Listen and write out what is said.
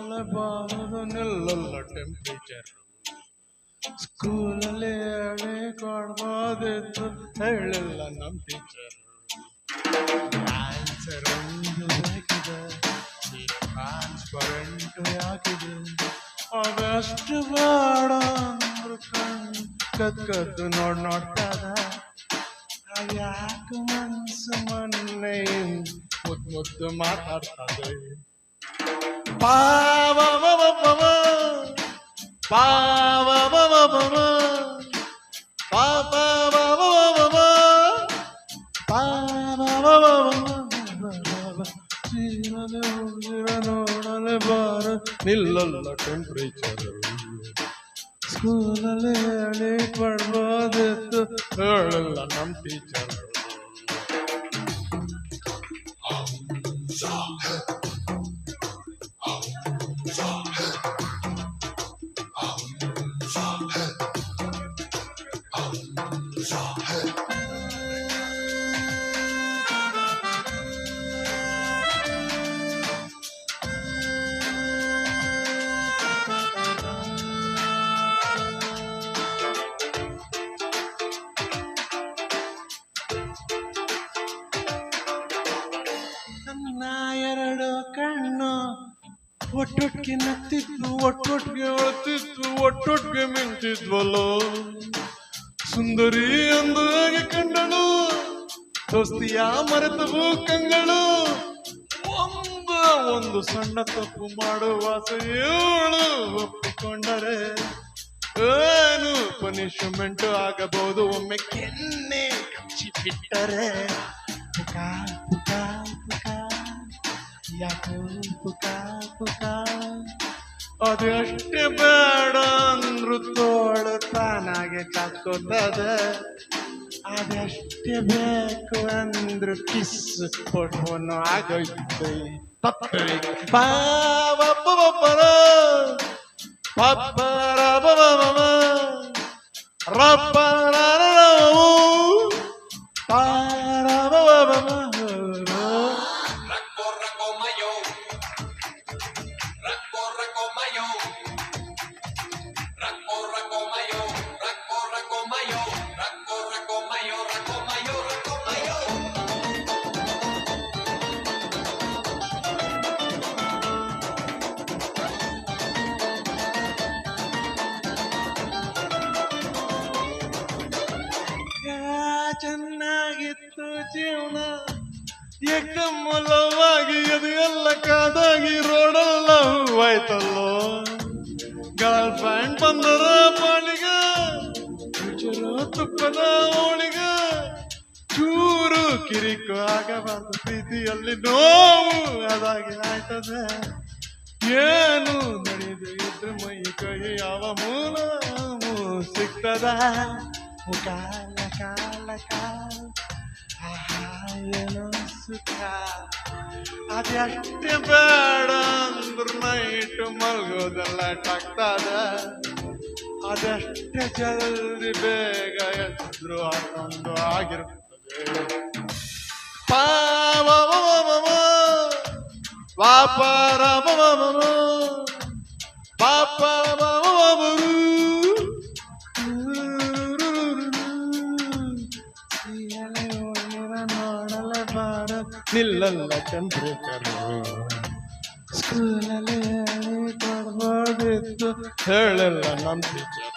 ನೋಡಲೇಬಾರದು ನಿಲ್ಲಲ್ಲ ಟೆಂಪರೇಚರ್. ಸ್ಕೂಲಲ್ಲಿ ಹೇಳಿ ಕೊಡ್ಬೋದಿತ್ತು ಹೇಳಿಲ್ಲ ನಮ್ ಟೀಚರ್. ಆನ್ಸರ್ ಒಂದು ಬೇಕಿದೆ, ಟ್ರಾನ್ಸ್ಪರೆಂಟ್ ಯಾಕಿದೆ, ಅದಷ್ಟು ಬೇಡ ಅಂದ್ರು ಕದ್ದು ನೋಡ್ತದ. ಯಾಕೆ ಮನ್ಸು ಮೊನ್ನೆ ಮುದ್ದು ಮಾತಾಡ್ತದೆ. ಪಾವ ನೋಡಲೆ ಬಾರ ನಿಲ್ಲಲ್ಲ ಟೆಂಪರೇಚರ್. ಸ್ಕೂಲಲ್ಲಿ ಹೇಳಿ ಕೊಡ್ಬೋದಿತ್ತು ಹೇಳಲ್ಲ ನಮ್ ಟೀಚರ್. ನನ್ನ ಎರಡು ಕಣ್ಣು ಒಟ್ಟೊಟ್ಟಿಗೆ ನತ್ತಿದ್ವು, ಒಟ್ಟೊಟ್ಟಿಗೆ ಅಳ್ತಿದ್ವು, ಒಟ್ಟೊಟ್ಟಿಗೆ ಮಿಂಚಿದ್ವಲ್ಲೋ. ಸುಂದರಿ ಅಂದಾಗೆ ಕಂಡಳು, ದೋಸ್ತಿಯ ಮರೆತವು ಕಂಗಳು. ಒಂದು ಸಣ್ಣ ತಪ್ಪು ಮಾಡುವ ಏಳು ಒಪ್ಪಿಕೊಂಡರೆ ಏನು ಪನಿಷ್ಮೆಂಟ್ ಆಗಬಹುದು ಒಮ್ಮೆ ಕೆನ್ನೆ ಕಚ್ಚಿ ಬಿಟ್ಟರೆ. ಅದಷ್ಟೇ ಬೇಡ ಅಂದ್ರು ತೋಳು ತಾನಾಗೆ ಚಾಕೋತದೆ. ಅದಷ್ಟೇ ಬೇಕು ಅಂದ್ರು ಕಿಸ್ ಕೊಟ್ಟವನು ಆಗೋಯ್ತು. ಚೆನ್ನಾಗಿತ್ತು ಜೀವನ ಏಕಮೂಲವಾಗಿ, ಅದು ಎಲ್ಲ ಕಾದಾಗಿ ರೋಡಲ್ಲ ಹೂವಾಯ್ತಲ್ಲೋ. ಗರ್ಲ್ ಫ್ರೆಂಡ್ ಬಂದರ ಬಾಳಿಗ, ತುಪ್ಪದ ಹೋಳಿಗ, ಚೂರು ಕಿರಿಕು ಆಗಬಾರ್ದು ಪ್ರೀತಿಯಲ್ಲಿ ನೋವು ಅದಾಗಿ ಆಯ್ತದೆ. ಏನು ನಡೆದು ಇದ್ರೆ ಮೈ ಕೈ ಯಾವ ಮೂಲ ಸಿಗ್ತದ. ಕಾಲ ಕಾಲ ಕಾಲ ಏನೋ ಸುಖ. ಅದಷ್ಟೇ ಬೇಡ ಅಂದ್ರು ನೈಟ್ ಮಲ್ಗೋದೆಲ್ಲ ಟಾಗ್ತದ. ಅದಷ್ಟೇ ಜಲ್ದಿ ಬೇಗ ಎದ್ರು ಹಾಕೊಂಡು ಆಗಿರ್ತದೆ. ಪಾಪಾರ ನೋಡಲೆ ಬಾರ ನಿಲ್ಲಲ್ಲ ಟೆಂಪರೇಚರ್. ಸ್ಕೂಲಲ್ಲಿ ಹೇಳಿ ಕೊಡ್ಬೋದಿತ್ತು ಹೇಳಲ್ಲ ನಮ್ ಟೀಚರ್.